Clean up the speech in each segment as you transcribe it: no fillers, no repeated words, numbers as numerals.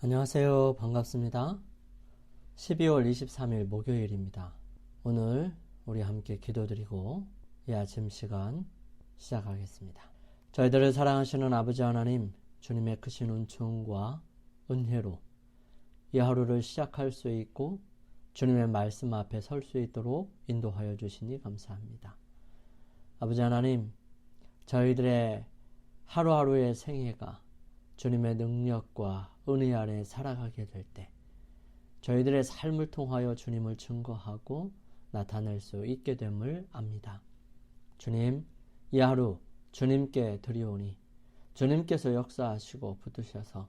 안녕하세요. 반갑습니다. 12월 23일 목요일입니다. 오늘 우리 함께 기도드리고 이 아침 시간 시작하겠습니다. 저희들을 사랑하시는 아버지 하나님, 주님의 크신 은총과 은혜로 이 하루를 시작할 수 있고 주님의 말씀 앞에 설 수 있도록 인도하여 주시니 감사합니다. 아버지 하나님, 저희들의 하루하루의 생애가 주님의 능력과 은혜 안에 살아가게 될 때 저희들의 삶을 통하여 주님을 증거하고 나타낼 수 있게 됨을 압니다. 주님, 이 하루 주님께 드리오니 주님께서 역사하시고 붙드셔서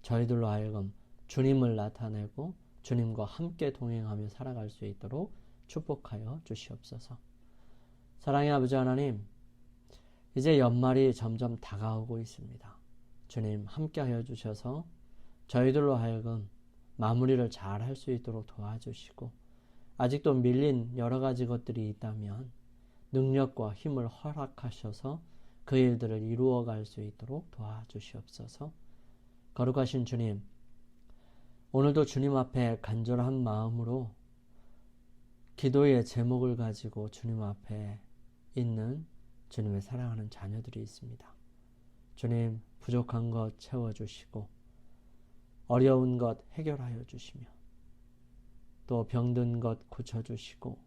저희들로 하여금 주님을 나타내고 주님과 함께 동행하며 살아갈 수 있도록 축복하여 주시옵소서. 사랑의 아버지 하나님, 이제 연말이 점점 다가오고 있습니다. 주님 함께하여 주셔서 저희들로 하여금 마무리를 잘 할 수 있도록 도와주시고 아직도 밀린 여러 가지 것들이 있다면 능력과 힘을 허락하셔서 그 일들을 이루어갈 수 있도록 도와주시옵소서. 거룩하신 주님, 오늘도 주님 앞에 간절한 마음으로 기도의 제목을 가지고 주님 앞에 있는 주님의 사랑하는 자녀들이 있습니다. 주님, 부족한 것 채워주시고 어려운 것 해결하여 주시며 또 병든 것 고쳐주시고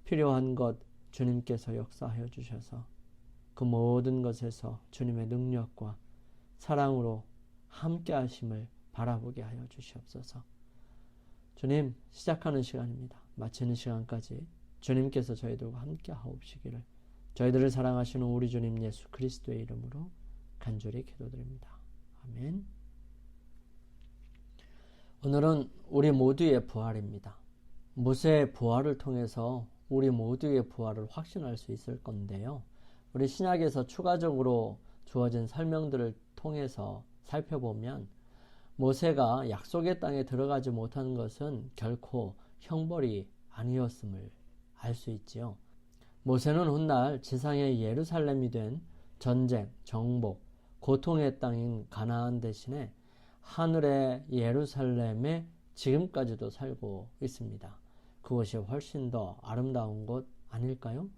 필요한 것 주님께서 역사하여 주셔서 그 모든 것에서 주님의 능력과 사랑으로 함께 하심을 바라보게 하여 주시옵소서. 주님, 시작하는 시간입니다. 마치는 시간까지 주님께서 저희들과 함께 하옵시기를 저희들을 사랑하시는 우리 주님 예수 그리스도의 이름으로 간절히 기도드립니다. 아멘. 오늘은 우리 모두의 부활입니다. 모세의 부활을 통해서 우리 모두의 부활을 확신할 수 있을 건데요. 우리 신약에서 추가적으로 주어진 설명들을 통해서 살펴보면 모세가 약속의 땅에 들어가지 못한 것은 결코 형벌이 아니었음을 알 수 있지요. 모세는 훗날 지상의 예루살렘이 된 전쟁, 정복, 고통의 땅인 가나안 대신에 하늘의 예루살렘에 지금까지도 살고 있습니다. 그것이 훨씬 더 아름다운 곳 아닐까요?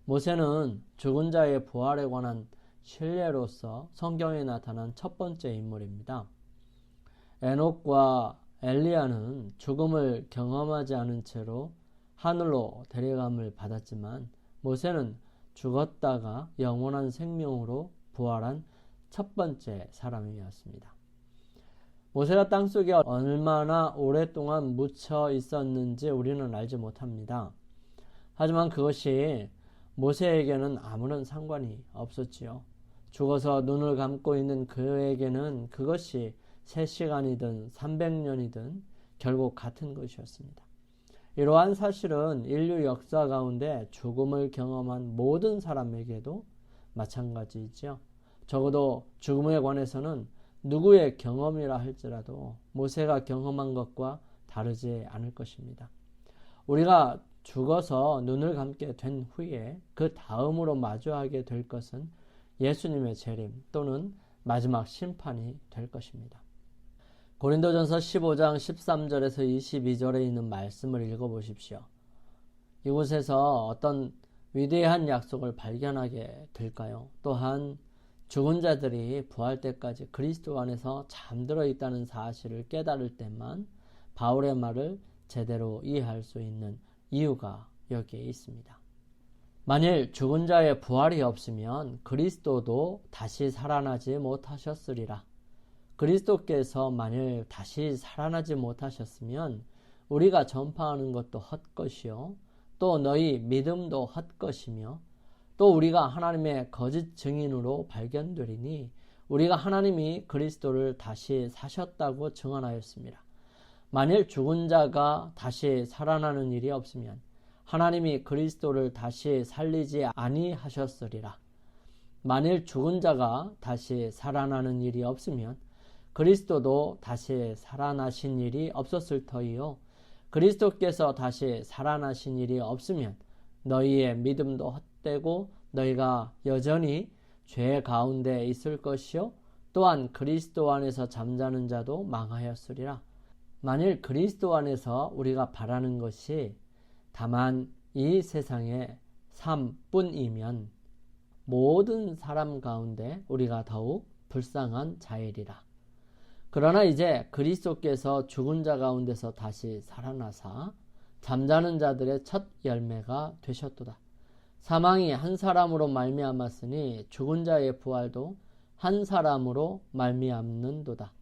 모세는 죽은 자의 부활에 관한 신뢰로서 성경에 나타난 첫 번째 인물입니다. 에녹과 엘리야는 죽음을 경험하지 않은 채로 하늘로 데려감을 받았지만 모세는 죽었다가 영원한 생명으로 부활한 첫 번째 사람이었습니다. 모세가 땅속에 얼마나 오랫동안 묻혀 있었는지 우리는 알지 못합니다. 하지만 그것이 모세에게는 아무런 상관이 없었지요. 죽어서 눈을 감고 있는 그에게는 그것이 3시간이든 300년이든 결국 같은 것이었습니다. 이러한 사실은 인류 역사 가운데 죽음을 경험한 모든 사람에게도 마찬가지이지요. 적어도 죽음에 관해서는 누구의 경험이라 할지라도 모세가 경험한 것과 다르지 않을 것입니다. 우리가 죽어서 눈을 감게 된 후에 그 다음으로 마주하게 될 것은 예수님의 재림 또는 마지막 심판이 될 것입니다. 고린도전서 15장 13절에서 22절에 있는 말씀을 읽어보십시오. 이곳에서 어떤 위대한 약속을 발견하게 될까요? 또한 죽은 자들이 부활 때까지 그리스도 안에서 잠들어 있다는 사실을 깨달을 때만 바울의 말을 제대로 이해할 수 있는 이유가 여기에 있습니다. 만일 죽은 자의 부활이 없으면 그리스도도 다시 살아나지 못하셨으리라. 그리스도께서 만일 다시 살아나지 못하셨으면 우리가 전파하는 것도 헛것이요 또 너희 믿음도 헛것이며 또 우리가 하나님의 거짓 증인으로 발견되리니 우리가 하나님이 그리스도를 다시 사셨다고 증언하였습니다. 만일 죽은 자가 다시 살아나는 일이 없으면 하나님이 그리스도를 다시 살리지 아니하셨으리라. 만일 죽은 자가 다시 살아나는 일이 없으면 그리스도도 다시 살아나신 일이 없었을 터이요 그리스도께서 다시 살아나신 일이 없으면 너희의 믿음도 헛되고 너희가 여전히 죄 가운데 있을 것이요 또한 그리스도 안에서 잠자는 자도 망하였으리라. 만일 그리스도 안에서 우리가 바라는 것이 다만 이 세상의 삶뿐이면 모든 사람 가운데 우리가 더욱 불쌍한 자이리라. 그러나 이제 그리스도께서 죽은 자 가운데서 다시 살아나사 잠자는 자들의 첫 열매가 되셨도다. 사망이 한 사람으로 말미암았으니 죽은 자의 부활도 한 사람으로 말미암는도다.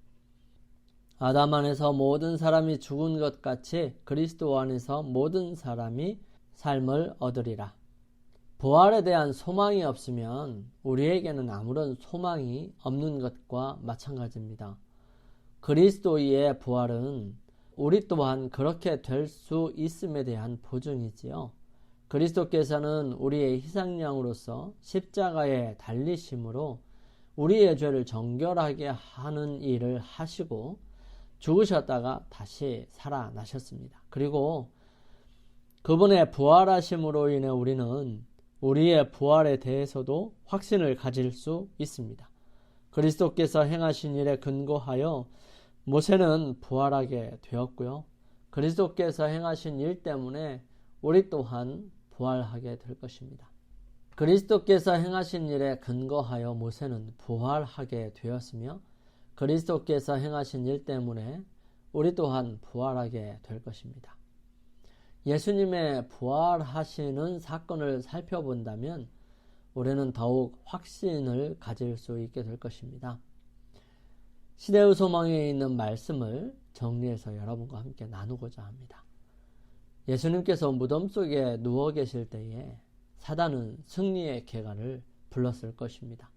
아담 안에서 모든 사람이 죽은 것 같이 그리스도 안에서 모든 사람이 삶을 얻으리라. 부활에 대한 소망이 없으면 우리에게는 아무런 소망이 없는 것과 마찬가지입니다. 그리스도의 부활은 우리 또한 그렇게 될 수 있음에 대한 보증이지요. 그리스도께서는 우리의 희생양으로서 십자가에 달리심으로 우리의 죄를 정결하게 하는 일을 하시고 죽으셨다가 다시 살아나셨습니다. 그리고 그분의 부활하심으로 인해 우리는 우리의 부활에 대해서도 확신을 가질 수 있습니다. 그리스도께서 행하신 일에 근거하여 모세는 부활하게 되었고요. 그리스도께서 행하신 일 때문에 우리 또한 부활하게 될 것입니다. 그리스도께서 행하신 일에 근거하여 모세는 부활하게 되었으며 그리스도께서 행하신 일 때문에 우리 또한 부활하게 될 것입니다. 예수님의 부활하시는 사건을 살펴본다면 우리는 더욱 확신을 가질 수 있게 될 것입니다. 시대의 소망에 있는 말씀을 정리해서 여러분과 함께 나누고자 합니다. 예수님께서 무덤 속에 누워 계실 때에 사단은 승리의 계가를 불렀을 것입니다.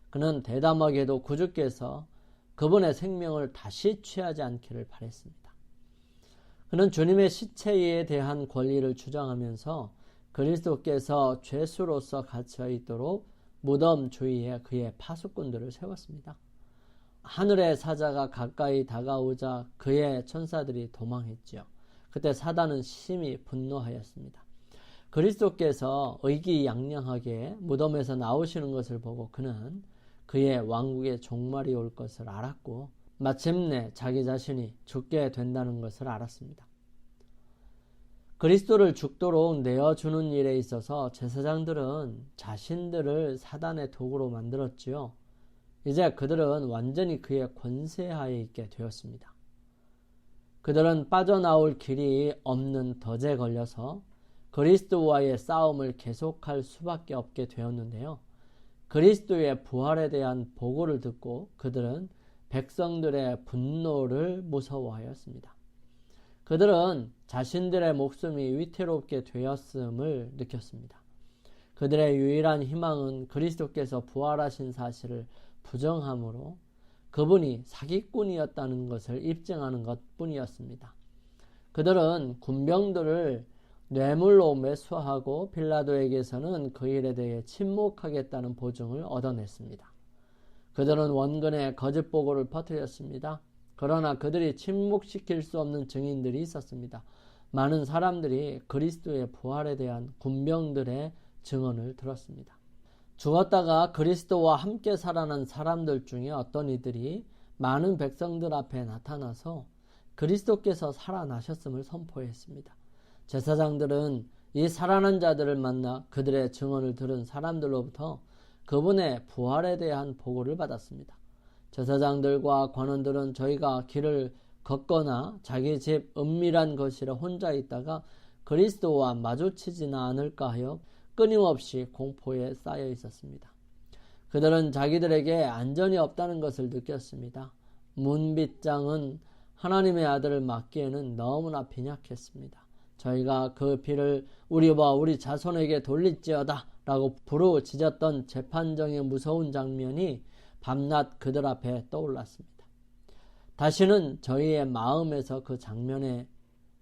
그는 대담하게도 구주께서 그분의 생명을 다시 취하지 않기를 바랬습니다. 그는 주님의 시체에 대한 권리를 주장하면서 그리스도께서 죄수로서 갇혀 있도록 무덤 주위에 그의 파수꾼들을 세웠습니다. 하늘의 사자가 가까이 다가오자 그의 천사들이 도망했지요. 그때 사단은 심히 분노하였습니다. 그리스도께서 의기양양하게 무덤에서 나오시는 것을 보고 그는 그의 왕국의 종말이 올 것을 알았고 마침내 자기 자신이 죽게 된다는 것을 알았습니다. 그리스도를 죽도록 내어주는 일에 있어서 제사장들은 자신들을 사단의 도구로 만들었지요. 이제 그들은 완전히 그의 권세하에 있게 되었습니다. 그들은 빠져나올 길이 없는 덫에 걸려서 그리스도와의 싸움을 계속할 수밖에 없게 되었는데요. 그리스도의 부활에 대한 보고를 듣고 그들은 백성들의 분노를 무서워하였습니다. 그들은 자신들의 목숨이 위태롭게 되었음을 느꼈습니다. 그들의 유일한 희망은 그리스도께서 부활하신 사실을 부정함으로 그분이 사기꾼이었다는 것을 입증하는 것뿐이었습니다. 그들은 군병들을 뇌물로 매수하고 빌라도에게서는 그 일에 대해 침묵하겠다는 보증을 얻어냈습니다. 그들은 원근의 거짓 보고를 퍼뜨렸습니다. 그러나 그들이 침묵시킬 수 없는 증인들이 있었습니다. 많은 사람들이 그리스도의 부활에 대한 군병들의 증언을 들었습니다. 죽었다가 그리스도와 함께 살아난 사람들 중에 어떤 이들이 많은 백성들 앞에 나타나서 그리스도께서 살아나셨음을 선포했습니다. 제사장들은 이 살아난 자들을 만나 그들의 증언을 들은 사람들로부터 그분의 부활에 대한 보고를 받았습니다. 제사장들과 관원들은 저희가 길을 걷거나 자기 집 은밀한 거실에 혼자 있다가 그리스도와 마주치지는 않을까 하여 끊임없이 공포에 쌓여 있었습니다. 그들은 자기들에게 안전이 없다는 것을 느꼈습니다. 문빗장은 하나님의 아들을 막기에는 너무나 빈약했습니다. 저희가 그 피를 우리와 우리 자손에게 돌릴지어다 라고 부르짖었던 재판정의 무서운 장면이 밤낮 그들 앞에 떠올랐습니다. 다시는 저희의 마음에서 그 장면의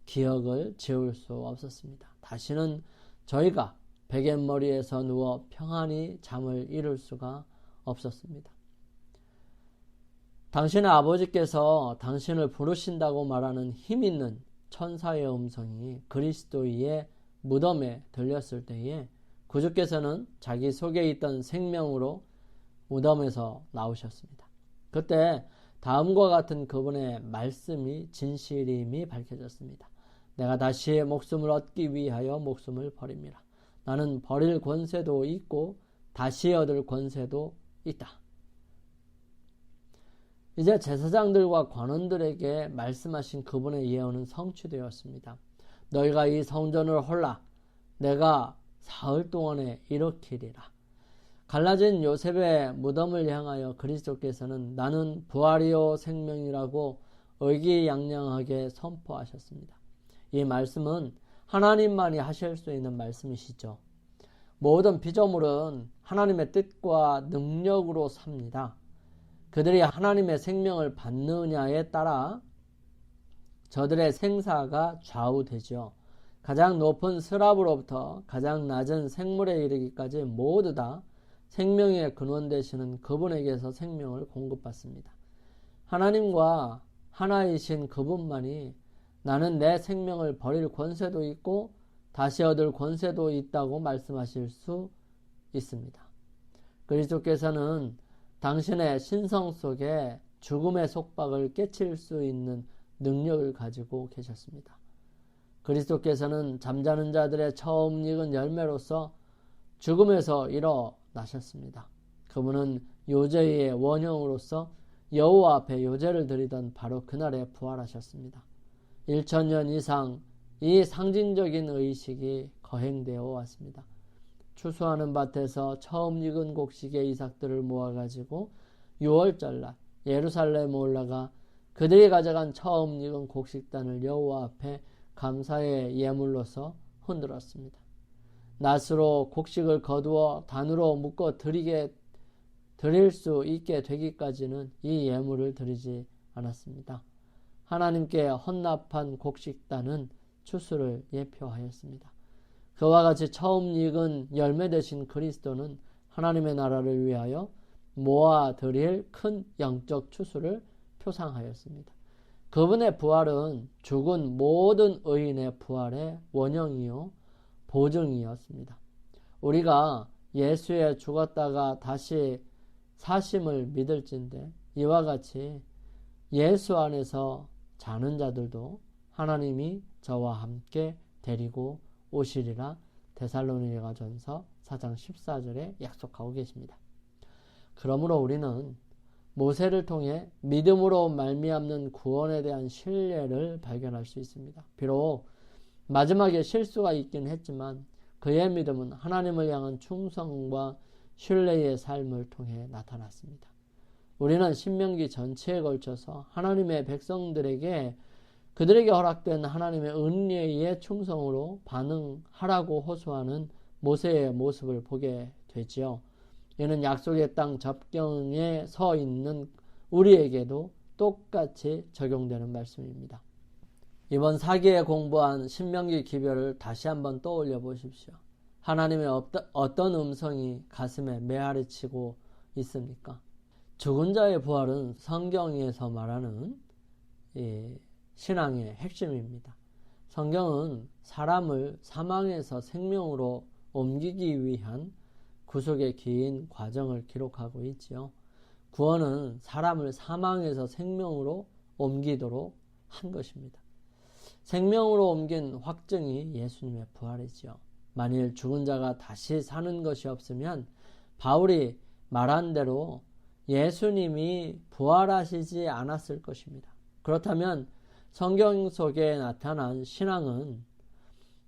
기억을 지울 수 없었습니다. 다시는 저희가 베갯머리에서 누워 평안히 잠을 이룰 수가 없었습니다. 당신의 아버지께서 당신을 부르신다고 말하는 힘있는 천사의 음성이 그리스도의 무덤에 들렸을 때에 구주께서는 자기 속에 있던 생명으로 무덤에서 나오셨습니다. 그때 다음과 같은 그분의 말씀이 진실임이 밝혀졌습니다. 내가 다시 목숨을 얻기 위하여 목숨을 버립니다. 나는 버릴 권세도 있고 다시 얻을 권세도 있다. 이제 제사장들과 관원들에게 말씀하신 그분의 예언은 성취되었습니다. 너희가 이 성전을 헐라 내가 사흘 동안에 일으키리라. 갈라진 요셉의 무덤을 향하여 그리스도께서는 나는 부활이요 생명이라고 의기양양하게 선포하셨습니다. 이 말씀은 하나님만이 하실 수 있는 말씀이시죠. 모든 피조물은 하나님의 뜻과 능력으로 삽니다. 그들이 하나님의 생명을 받느냐에 따라 저들의 생사가 좌우되죠. 가장 높은 스랍으로부터 가장 낮은 생물에 이르기까지 모두 다 생명의 근원 되시는 그분에게서 생명을 공급받습니다. 하나님과 하나이신 그분만이 나는 내 생명을 버릴 권세도 있고 다시 얻을 권세도 있다고 말씀하실 수 있습니다. 그리스도께서는 당신의 신성 속에 죽음의 속박을 깨칠 수 있는 능력을 가지고 계셨습니다. 그리스도께서는 잠자는 자들의 처음 익은 열매로서 죽음에서 일어나셨습니다. 그분은 요제의 원형으로서 여호와 앞에 요제를 드리던 바로 그날에 부활하셨습니다. 1000년 이상 이 상징적인 의식이 거행되어 왔습니다. 추수하는 밭에서 처음 익은 곡식의 이삭들을 모아가지고 6월절날 예루살렘에 올라가 그들이 가져간 처음 익은 곡식단을 여호와 앞에 감사의 예물로서 흔들었습니다. 낫으로 곡식을 거두어 단으로 묶어 드릴 수 있게 되기까지는 이 예물을 드리지 않았습니다. 하나님께 헌납한 곡식단은 추수를 예표하였습니다. 그와 같이 처음 익은 열매 되신 그리스도는 하나님의 나라를 위하여 모아 드릴 큰 영적 추수를 표상하였습니다. 그분의 부활은 죽은 모든 의인의 부활의 원형이요 보증이었습니다. 우리가 예수의 죽었다가 다시 사심을 믿을진데 이와 같이 예수 안에서 자는 자들도 하나님이 저와 함께 데리고 오시리라 데살로니가전서 4장 14절에 약속하고 계십니다. 그러므로 우리는 모세를 통해 믿음으로 말미암는 구원에 대한 신뢰를 발견할 수 있습니다. 비록 마지막에 실수가 있긴 했지만 그의 믿음은 하나님을 향한 충성과 신뢰의 삶을 통해 나타났습니다. 우리는 신명기 전체에 걸쳐서 하나님의 백성들에게 그들에게 허락된 하나님의 은혜의 충성으로 반응하라고 호소하는 모세의 모습을 보게 되지요. 이는 약속의 땅 접경에 서 있는 우리에게도 똑같이 적용되는 말씀입니다. 이번 4기에 공부한 신명기 기별을 다시 한번 떠올려 보십시오. 하나님의 어떤 음성이 가슴에 메아리치고 있습니까? 죽은 자의 부활은 성경에서 말하는 신앙의 핵심입니다. 성경은 사람을 사망에서 생명으로 옮기기 위한 구속의 긴 과정을 기록하고 있지요. 구원은 사람을 사망에서 생명으로 옮기도록 한 것입니다. 생명으로 옮긴 확증이 예수님의 부활이지요. 만일 죽은 자가 다시 사는 것이 없으면 바울이 말한 대로 예수님이 부활하시지 않았을 것입니다. 그렇다면 성경 속에 나타난 신앙은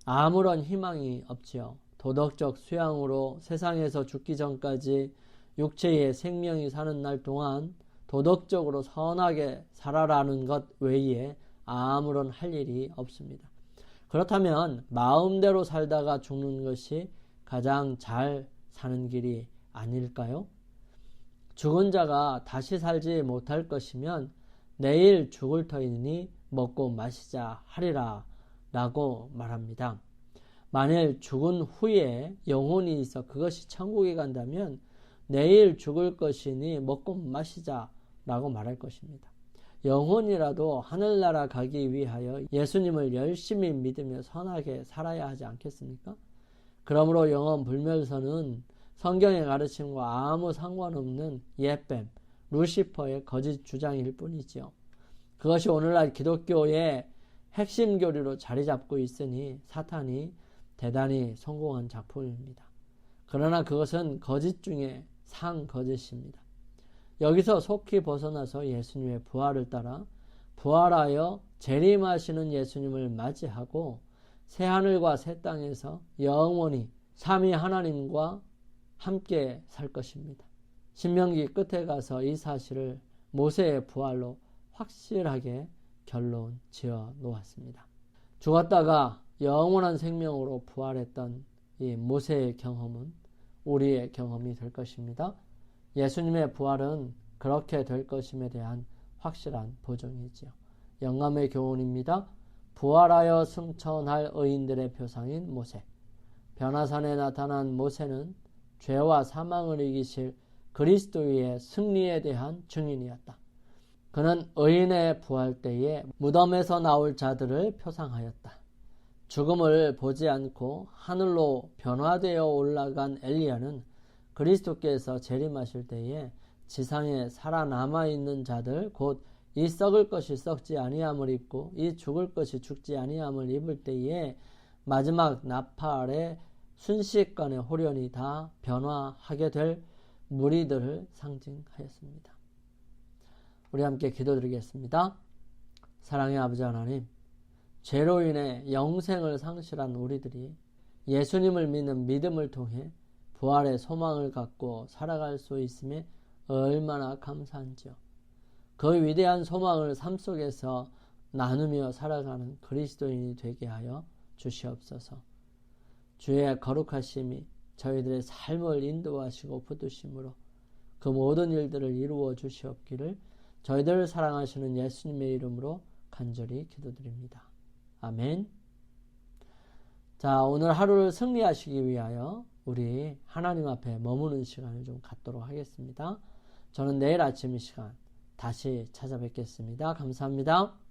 아무런 희망이 없지요. 도덕적 수양으로 세상에서 죽기 전까지 육체의 생명이 사는 날 동안 도덕적으로 선하게 살아라는 것 외에 아무런 할 일이 없습니다. 그렇다면 마음대로 살다가 죽는 것이 가장 잘 사는 길이 아닐까요? 죽은 자가 다시 살지 못할 것이면 내일 죽을 터이니 먹고 마시자 하리라 라고 말합니다. 만일 죽은 후에 영혼이 있어 그것이 천국에 간다면 내일 죽을 것이니 먹고 마시자 라고 말할 것입니다. 영혼이라도 하늘나라 가기 위하여 예수님을 열심히 믿으며 선하게 살아야 하지 않겠습니까? 그러므로 영혼 불멸선은 성경의 가르침과 아무 상관없는 옛뱀, 루시퍼의 거짓 주장일 뿐이지요. 그것이 오늘날 기독교의 핵심 교리로 자리 잡고 있으니 사탄이 대단히 성공한 작품입니다. 그러나 그것은 거짓 중에 상거짓입니다. 여기서 속히 벗어나서 예수님의 부활을 따라 부활하여 재림하시는 예수님을 맞이하고 새하늘과 새 땅에서 영원히 삼위 하나님과 함께 살 것입니다. 신명기 끝에 가서 이 사실을 모세의 부활로 확실하게 결론 지어 놓았습니다. 죽었다가 영원한 생명으로 부활했던 이 모세의 경험은 우리의 경험이 될 것입니다. 예수님의 부활은 그렇게 될 것임에 대한 확실한 보증이지요. 영감의 교훈입니다. 부활하여 승천할 의인들의 표상인 모세. 변화산에 나타난 모세는 죄와 사망을 이기실 그리스도의 승리에 대한 증인이었다. 그는 의인의 부활 때에 무덤에서 나올 자들을 표상하였다. 죽음을 보지 않고 하늘로 변화되어 올라간 엘리야는 그리스도께서 재림하실 때에 지상에 살아남아 있는 자들 곧 이 썩을 것이 썩지 아니함을 입고 이 죽을 것이 죽지 아니함을 입을 때에 마지막 나팔의 순식간에 홀연히 다 변화하게 될 무리들을 상징하였습니다. 우리 함께 기도드리겠습니다. 사랑의 아버지 하나님, 죄로 인해 영생을 상실한 우리들이 예수님을 믿는 믿음을 통해 부활의 소망을 갖고 살아갈 수 있음에 얼마나 감사한지요. 그 위대한 소망을 삶 속에서 나누며 살아가는 그리스도인이 되게 하여 주시옵소서. 주의 거룩하심이 저희들의 삶을 인도하시고 붙드심으로 그 모든 일들을 이루어 주시옵기를 저희들을 사랑하시는 예수님의 이름으로 간절히 기도드립니다. 아멘. 자, 오늘 하루를 승리하시기 위하여 우리 하나님 앞에 머무는 시간을 좀 갖도록 하겠습니다. 저는 내일 아침 이 시간 다시 찾아뵙겠습니다. 감사합니다.